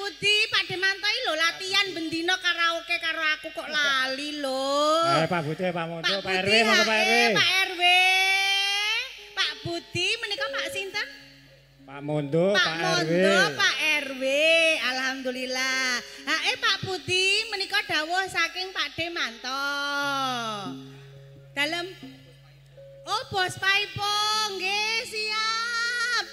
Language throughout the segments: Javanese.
Budi, Pak Demanto lho latihan bendino karaoke karo aku kok lali lho. Pak Budi, Pak Mondo, Pak RW, Budi, monggo Pak RW. Pak RW. Pak Budi menika Pak sinten? Pak Mondo, Pak Pak RW. Mondo, Pak RW. Alhamdulillah. Pak Budi menika dawuh saking Pak Demanto. Dalem. Oh, Bos Paipo, nggih siap.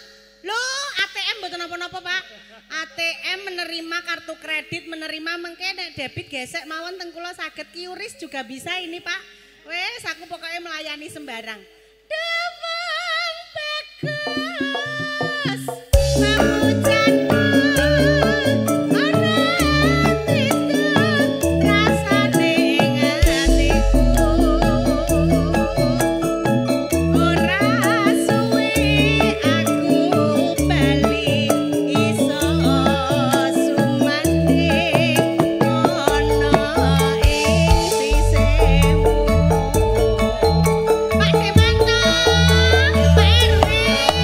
Loh, ATM mboten napa-napa, Pak. ATM menerima kartu kredit, menerima mengke nek debit gesek mawon teng kula saged QRIS juga bisa ini, Pak. Wes aku pokoknya melayani sembarang. Dewang bagus. Pamujanku ora titik rasane ing atiku. Ora suwe aku bali iso sumanding ana ing sisihmu. Pak Demanto, Pak RW,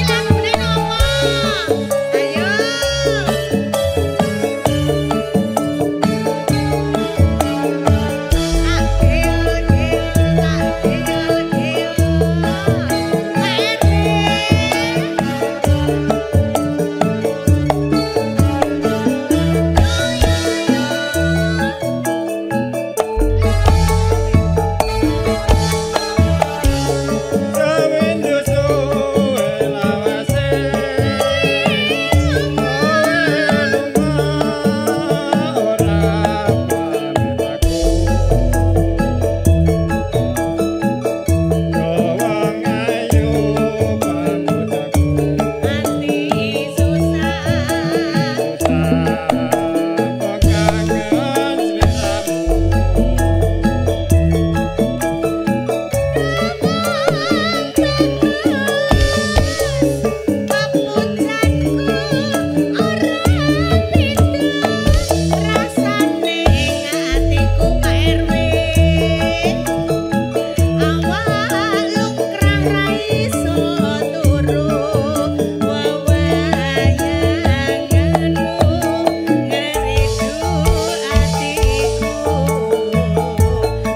lagune nopo? Ayo. Sewindu suwe lawase, kowe lunga ora pamit aku. Gowong ayu pamut aku. Ati susah. Kok kangen sliramu. Papujanku ora beda rasane ing atiku Pak RW. Awak lungkrah ra iso turu wewayanganmu ngeridu atiku.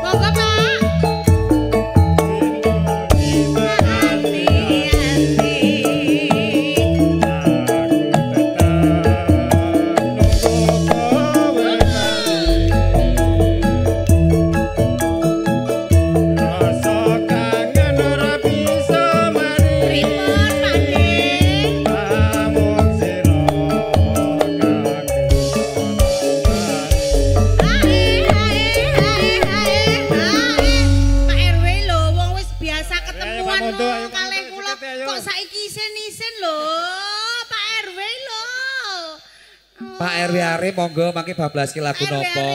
Monggo Pak. Pak RW lho, wong wis biasa ketemuan Pak Mondo, ayo, kalih Pak kula. Mondo, ayo. Kok saiki isin-isin lho, Pak RW lho. Pak RW Arif monggo mangke bablaske lagu RW nopo.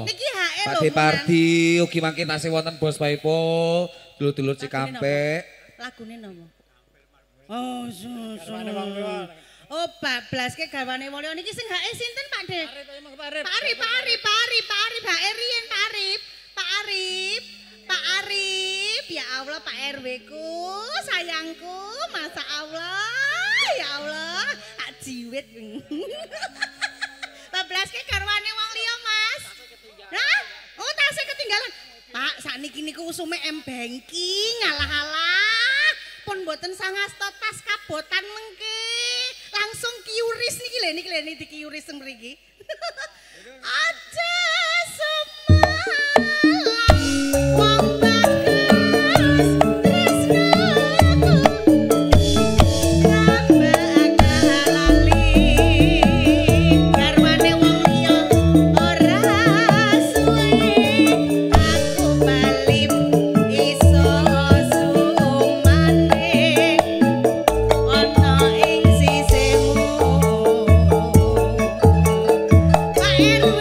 Niki HE lho. Pakde Pardi ugi mangke tasih wonten Bos Paipo, dulur-dulur Cikampek. Lagune nopo? Oh, susu. Garwane Wong Liya. Oh, bablaske gawane wong liya niki sing HE sinten Pak De? Arif, ayo, monggo Pak Arif. Pak Arif, Pak Arif, Pak Arif, Pak Arif, HE riyen Pak Arif. Pak Arif, Pak Arif, ya Allah Pak RW ku, sayangku, masa Allah, ya Allah, tak jiwit. Bablaske garwane wong liya, Mas. Hah? Oh, tasnya ketinggalan. Pak, sakniki niku usume M-Banking, alah-alah. Pun mboten sangasta tas kabotan mengke. Langsung QRIS niki lho, niki QRIS teng mriki. Aja semalam wong bagus tresnaku gak bakal lali garwane wong liya ora suwe aku bali iso sumanding ana ing sisihmu Pak RW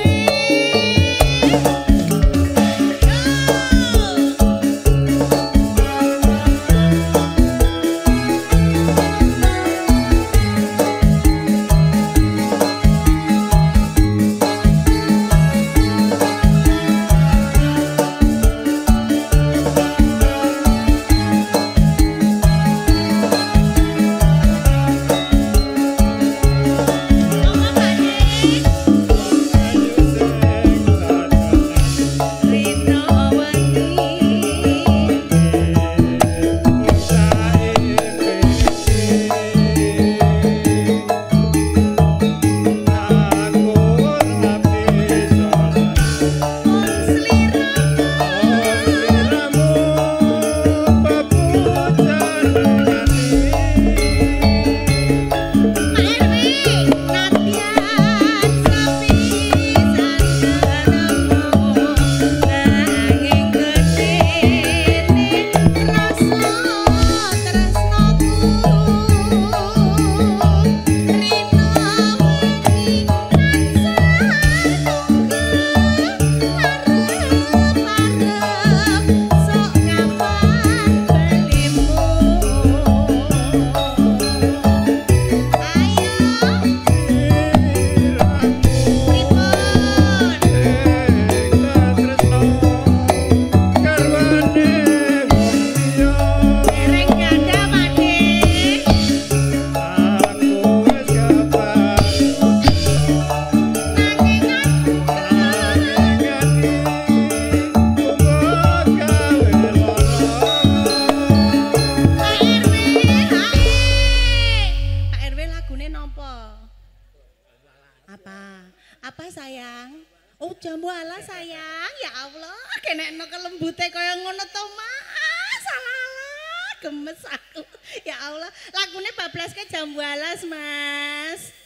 Apa sayang? Oh jambu ala sayang, ya Allah, kenekno kelembute kaya ngono to Mas. Salah, gemes aku. Ya Allah, lagune bablaske jambu alas Mas.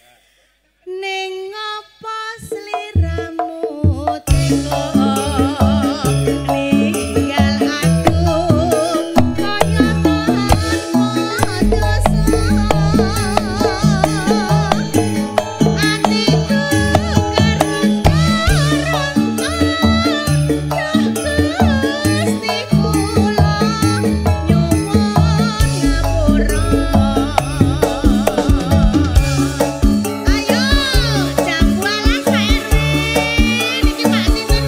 Ning ngopo sliramu teko ninggal aku kaya dosa. Ayo, jambu alas RW. Niki Pak Sinten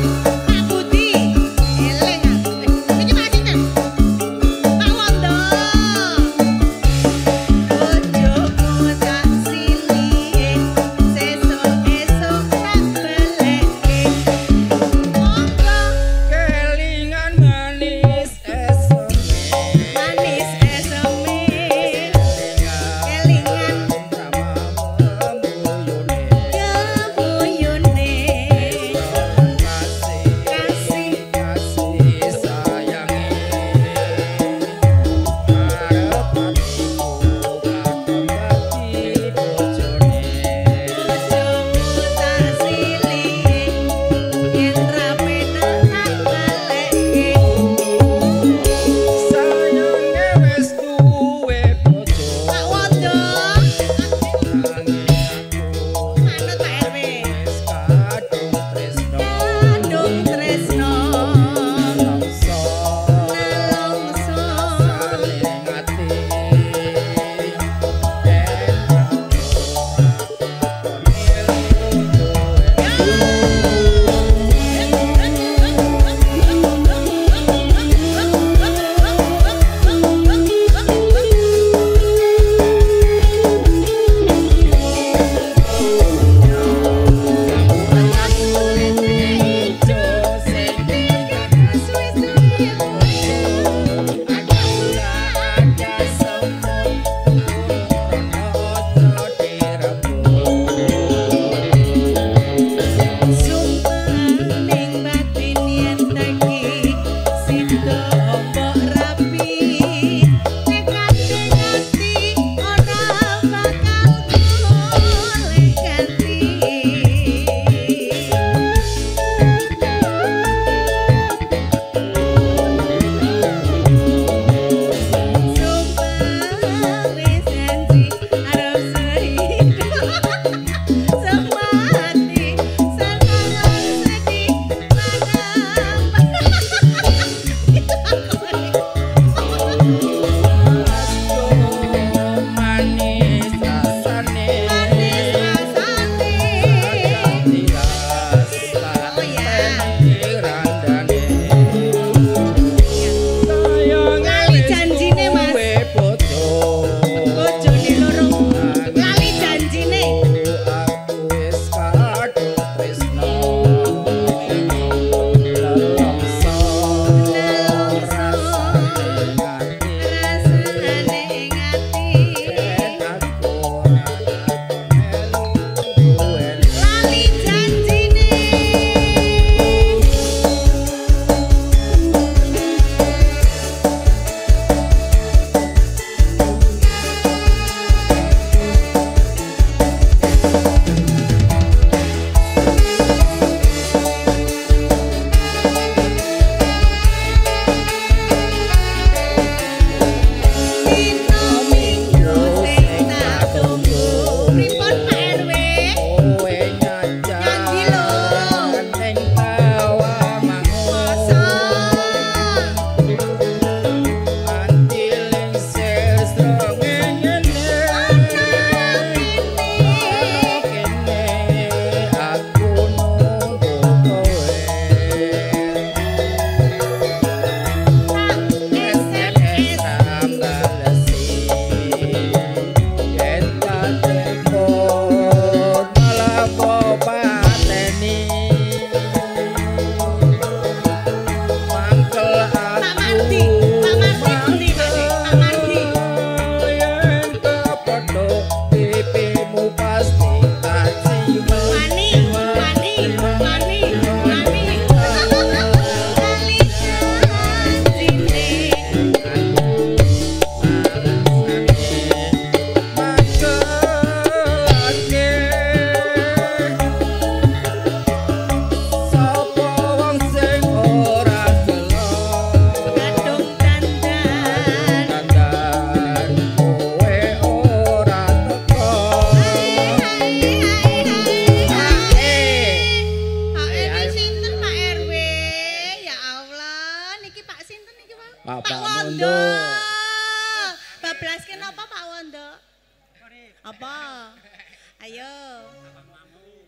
Ayo.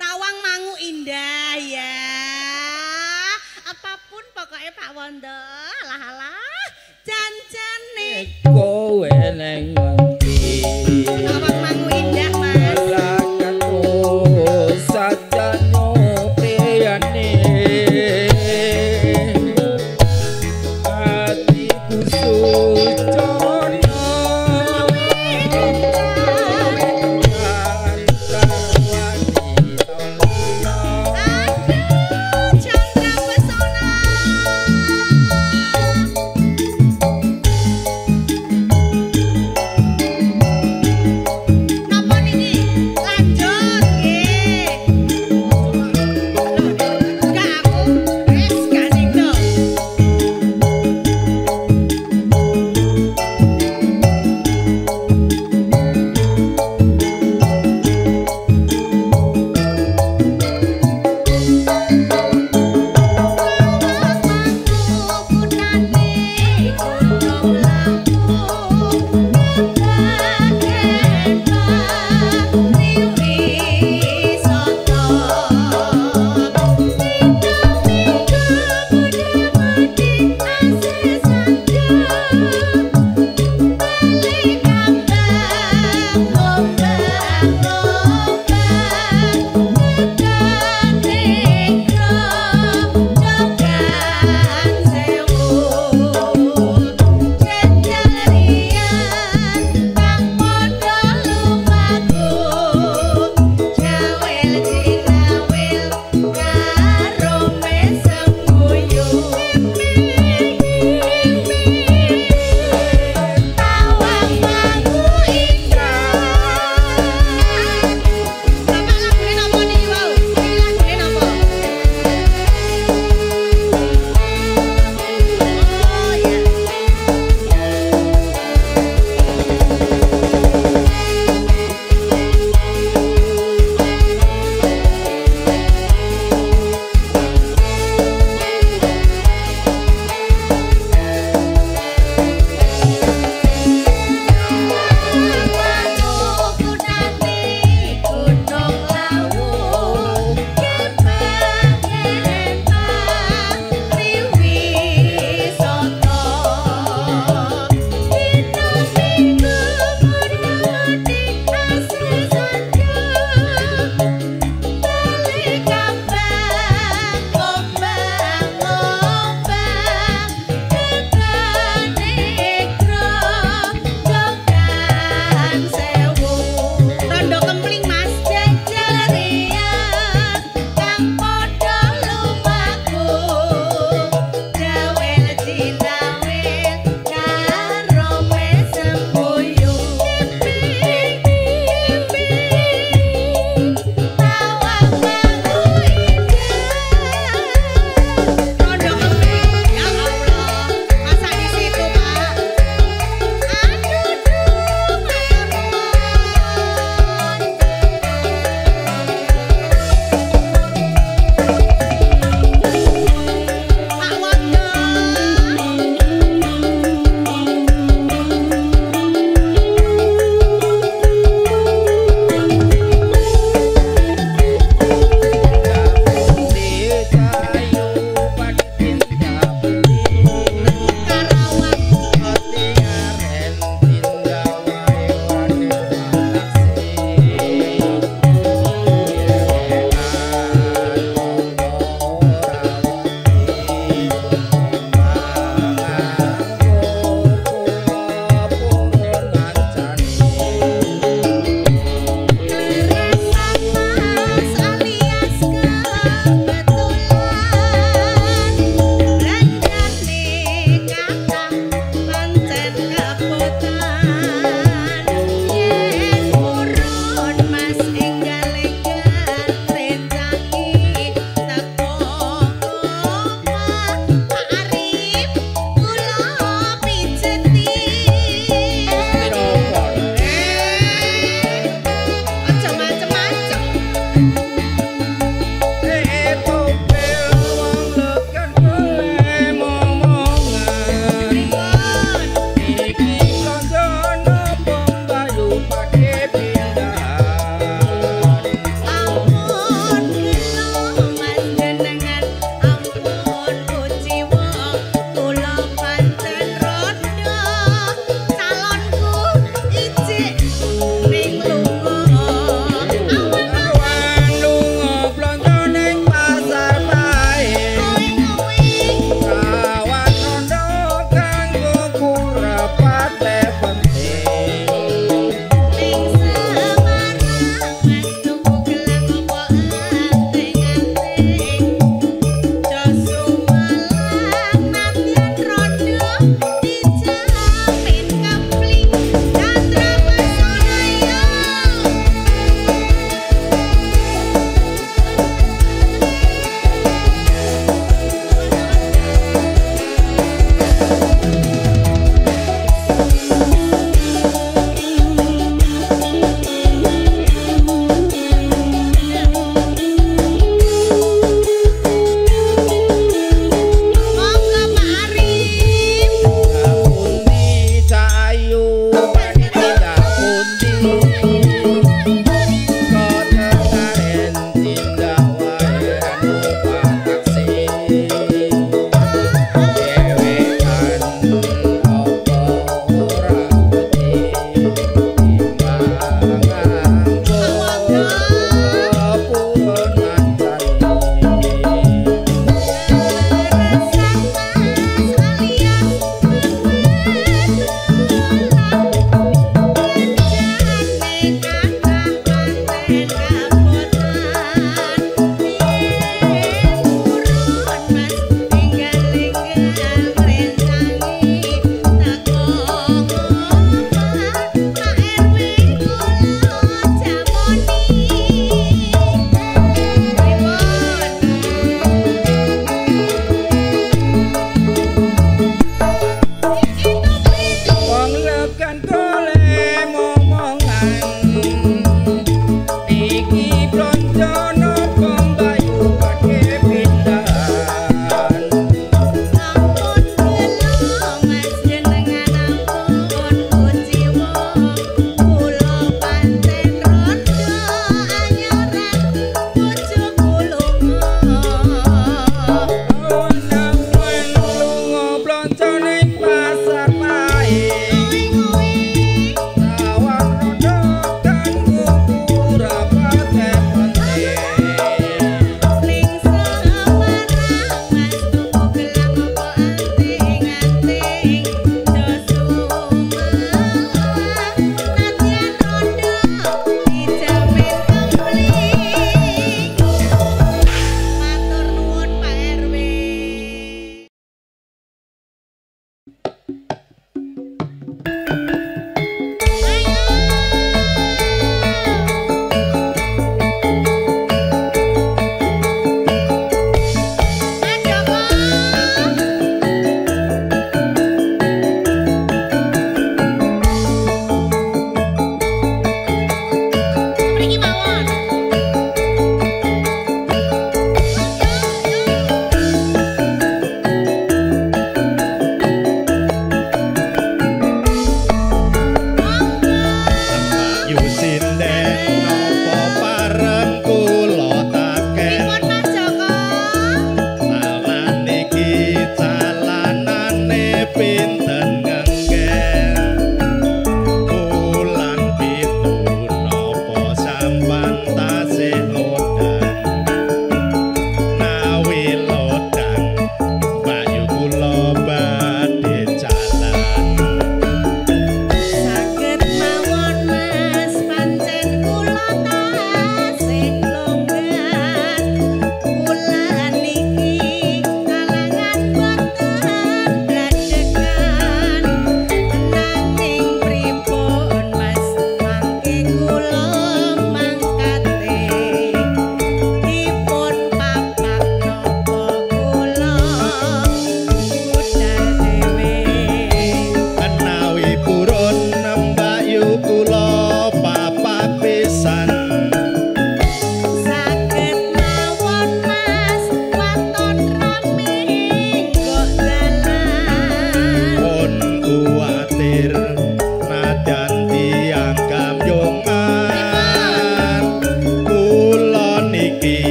Tawang Mangu indah ya. Apapun pokoknya Pak Wondo. Alah. Jan-jane. Kowe neng ngendi. Tawang Mangu indah Mas. Lakan sajane priyane. Atiku sucono. Chandra Pesona.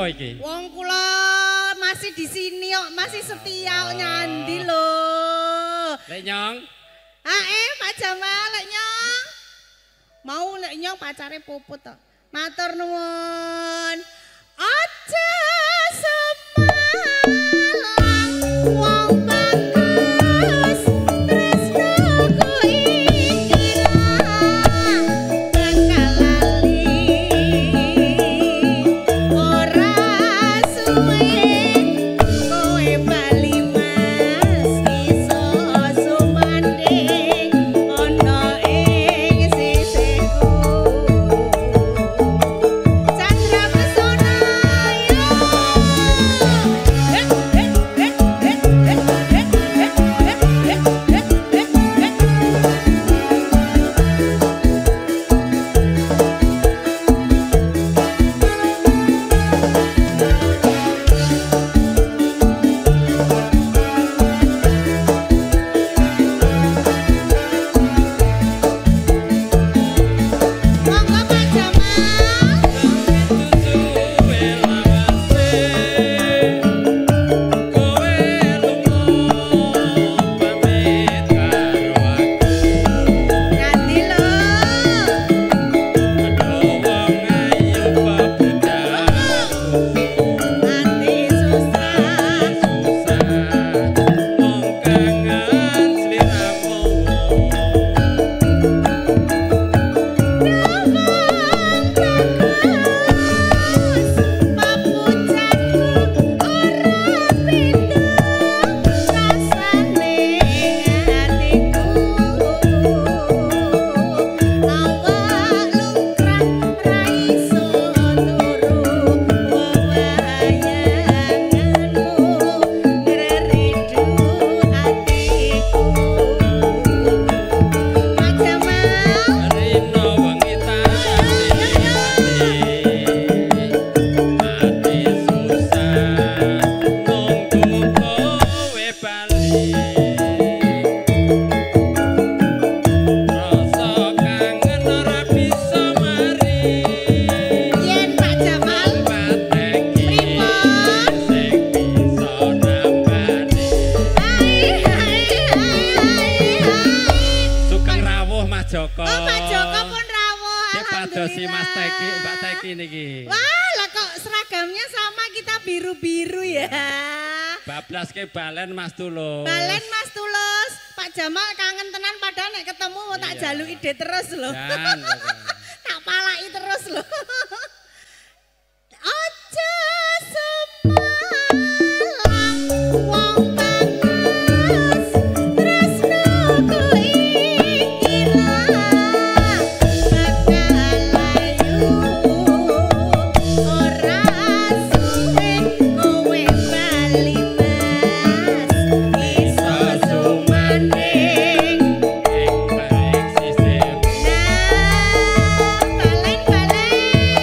sapa iki? Wong kula masih di sini kok, masih setia kok nyandi lho. Lek Nyong. Pak Jamal lek Nyong. Mau lek Nyong pacare Puput to. Matur nuwun. Aja semalang wong bagus tresnoku iki bakal lali ora suwe kowe bali mas iso sumanding ana ing sisihku Chandra pesona yo monggo Pak Jamal Nganti lho. Ati susah. Bagus, papucatku ora beda rasane atiku. Awak lungkrah ra iso turu wewayanganmu ngreredu atiku. Pak Jamal yen Pak Jamal Sugeng rawuh Mas Joko. Oh Pak Joko pun rawuh Padosi Mas Teki, alhamdulillah. Mbak Teki niki. Wah lah kok seragamnya sama kita biru-biru ya. Bablas ke balen Mas Tulus. Balen Mas Tulus, Pak Jamal kangen tenan padahal nek ketemu mau tak jalu ide terus loh. Jan, Tak palai terus loh. Aja semalang wong bagus tresnoku iki bakal layu ora suwe kowe bali mas iso sumanding ing baik sistem. balen-balen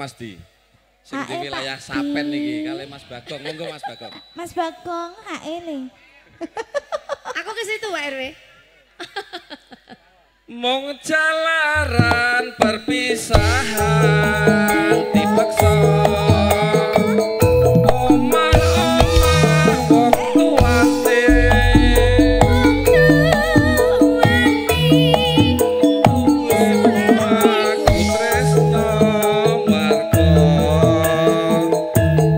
Mas Di. Sing di wilayah Sapen iki kali Mas Bagong. Monggo Mas Bagong. Mas Bagong, hae nih. Aku ke situ Pak RW. Mong jalaran perpisahan dipaksa omah-omah wong tuwate aku tresno marga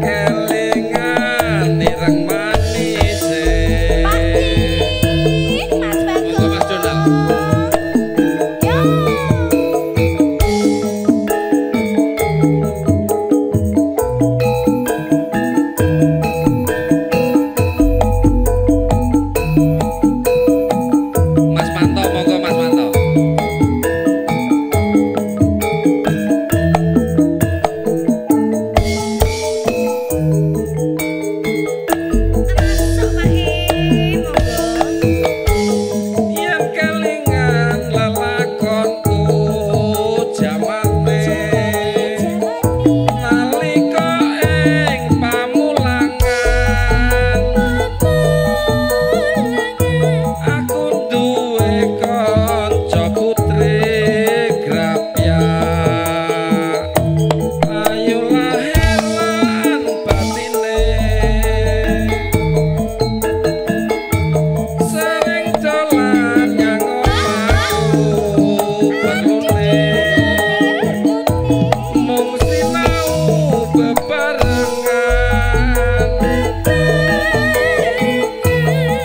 kelingan ireng manise Mas monggo Mas Bagong. Donald. Mas Manto, monggo Mas Manto. Masuk Pak monggo. Yen kelingan lelakonku jamane nalika ing pamulangan aku duwe kanca putri grapya ayu lahir lan batine sering dolan nyang omahku perlune mung sinau bebarengan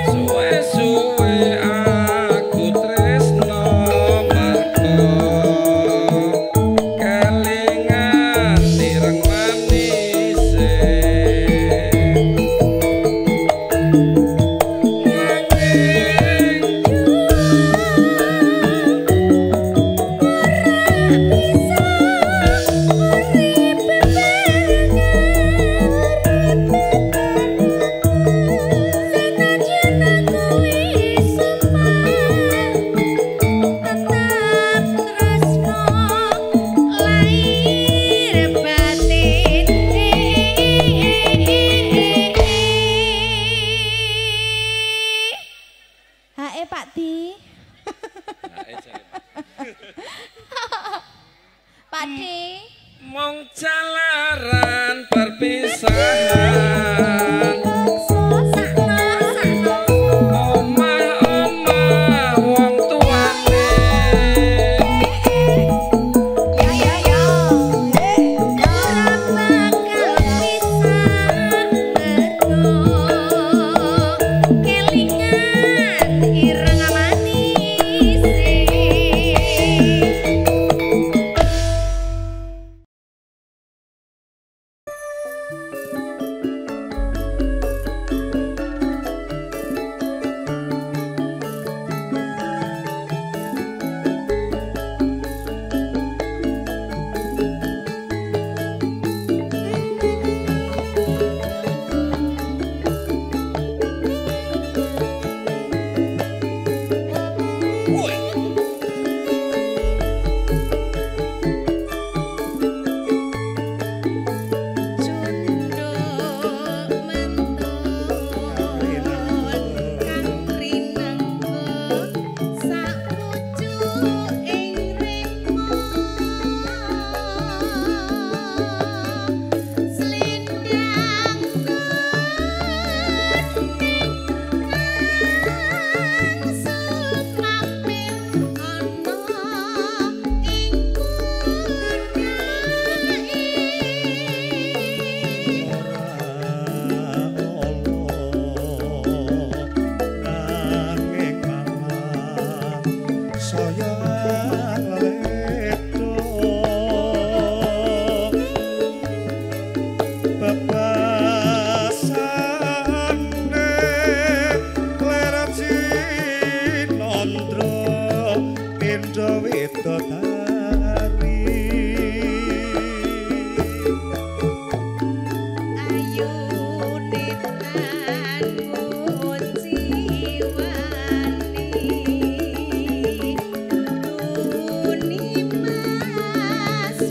suwe-suwe aku tresno marga kelingan ireng manise Hae Pak Di. Pak Di. Mong jalaran perpisahan omah-omah wong tuane Kelingan ireng manise.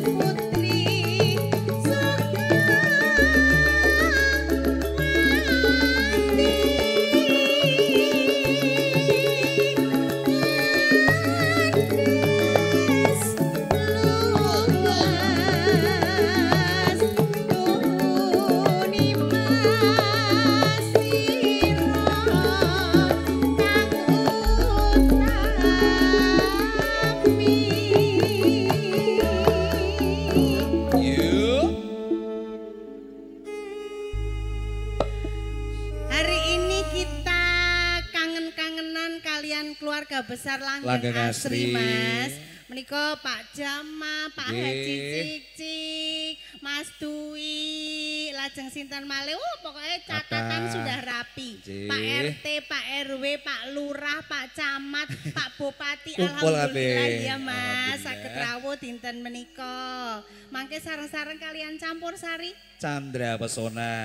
Putri keluarga besar Langgeng Langgeng Asri, Asri. Mas. Menika Pak Jama, Pak Nggih. Haji Cicik, Mas Dwi, lajeng sinten malih. Pokoknya catatan Kata. sudah rapi. Nggih. Pak RT, Pak RW, Pak Lurah, Pak Camat, Pak Bupati. Kumpul Alhamdulillah kabeh. ya Mas. Alhamdulillah. Saged rawuh dinten menika. Mangke sareng-sareng kalian campur sari. Chandra Pesona.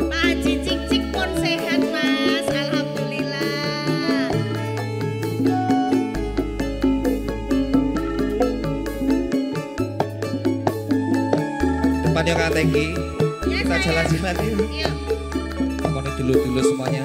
Pak Haji Cicik pun sehat Mas. Alhamdulillah. Depan yang Teki. Ya, Kita saya. jalan jimat yuk. Yuk. Mau dulu-dulu semuanya.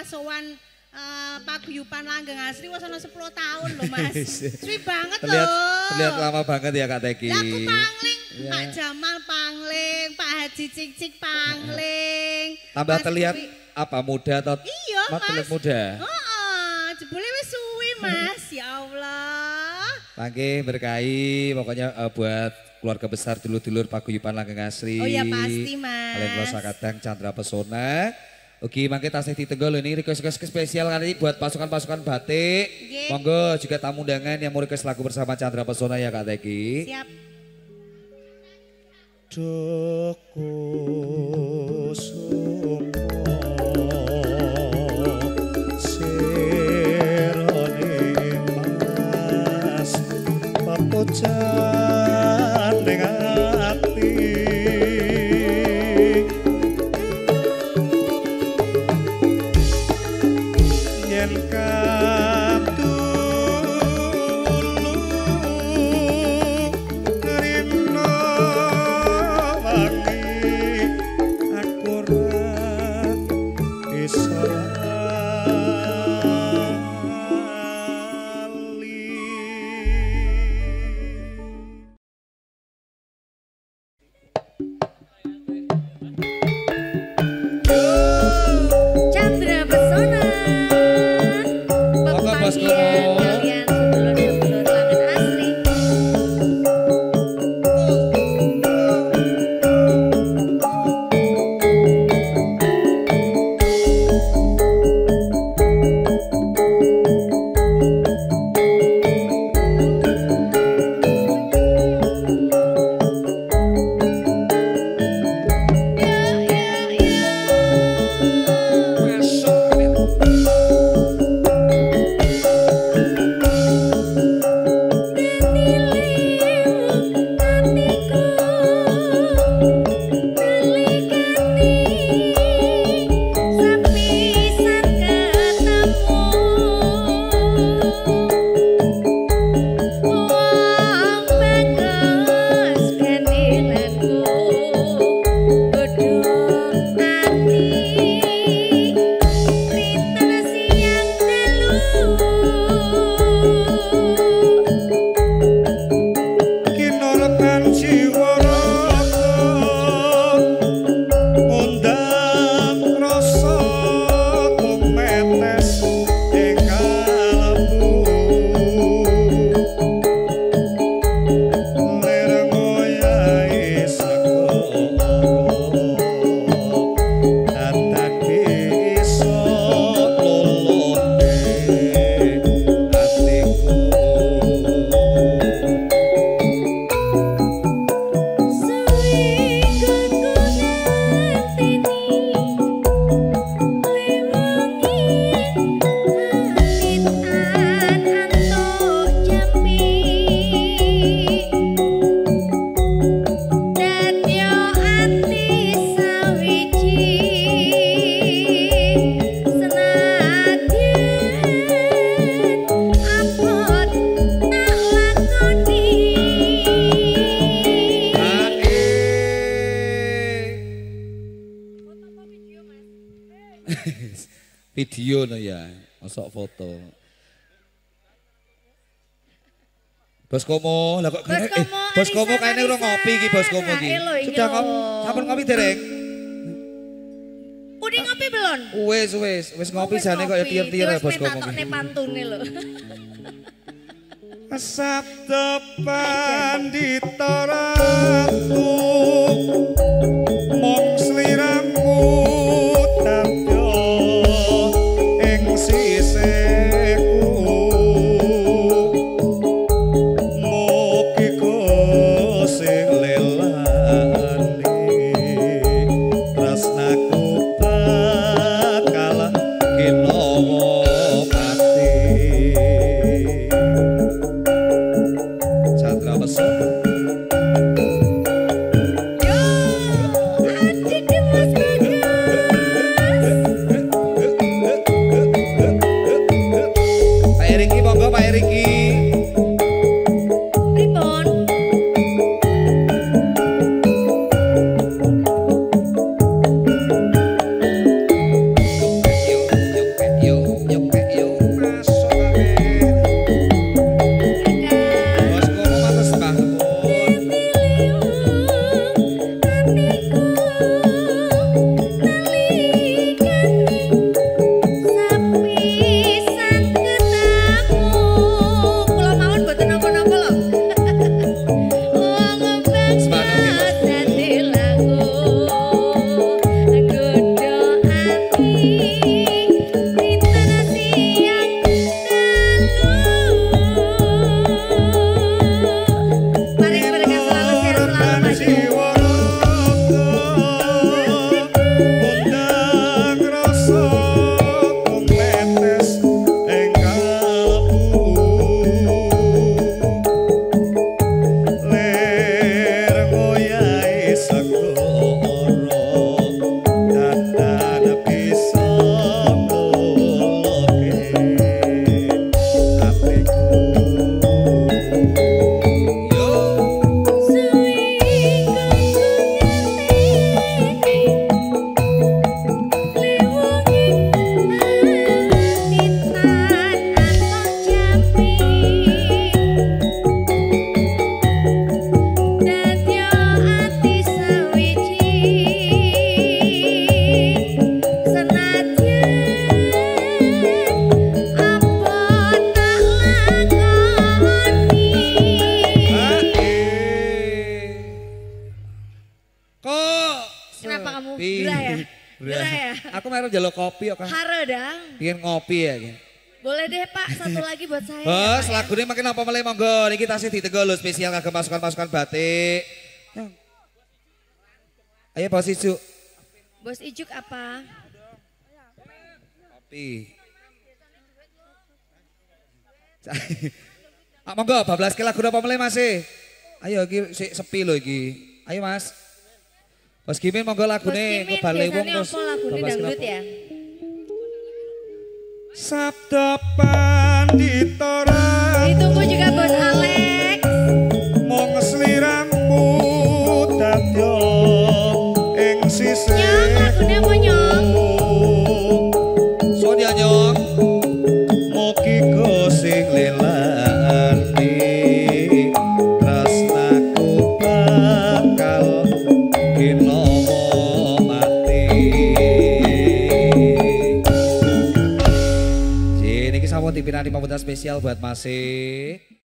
sowan paguyuban Langgeng Asri wis ana 10 tahun lho Mas. Suwi banget lho. Terlihat lama banget ya Kak Teki. Lah aku pangling, Ya. Pak Jamal pangling, Pak Haji Cicik pangling. Tambah Mas terlihat Dwi- apa muda atau Iya, Mas. terlihat muda? Heeh, jebule wis suwi Mas. Ya Allah. Mangke berkahi pokoknya buat keluarga besar dulur-dulur paguyuban Langgeng Asri. Oh ya pasti Mas. Kalian Rosa Kadang Chandra Pesona. Oke, mangke tasih ditenggol ini request spesial kali ini buat pasukan-pasukan batik. Nggih. Monggo juga tamu undangan yang mau request lagu bersama Chandra Pesona ya Kak Teki. Siap. Joko Sumo Sirone Mas Papocan ning ati yen katulung Video no ya, masuk foto. Bos Komo, lah kok Bos kene Komo, Bos Komo Anissa, kayaknya udah Anissa. ngopi iki Bos Komo iki. Hae lho, iki Sudah lho. ngopi, sampun ngopi dereng? Udah ngopi belum? Wis ngopi jane kok ya tiir-tiir ya Bos Komo. Wis pantune lho. Sabda pandita ratu mong sliramu tapyo ing siseku mugi sing lelani tresnaku bakal kinawa pati. Chandra Pesona. Pak Eriki, monggo Pak Eriki. Pripun? Masuk ae. Bos Komo matur sembah nuwun. Mari mereka selalu sehat selalu maju. Kok Kenapa kamu sepi? gerah ya? Gerah ya? Aku mau njaluk kopi kok kan. Haro dang. Pengen ngopi ya. Ki. Boleh deh Pak, satu lagi buat saya. Bos, Pak, ya. lagune makin apa meleh monggo. Niki tasih ditego lho spesial kagem pasukan-pasukan batik. Ayo Bos Ijuk. Bos Ijuk apa? Kopi. Ah monggo bablas ke lagu apa meleh Mas? Ayo iki sik sepi lho iki. Ayo Mas. Bos Kimin monggo Bos lagune Kimin kebale wong biasanya apa lagune bablas ke dangdut lagu. ya? Sabda pandita ratu Ditunggu juga Bos Alex. mong sliramu tapyo ing siseku. Nyong, lagune apa nyong? So dia nyong. Mugi sing lelani tresnaku bakal kinawa mati. Niki sampun dipinani pambutan spesial buat Mas.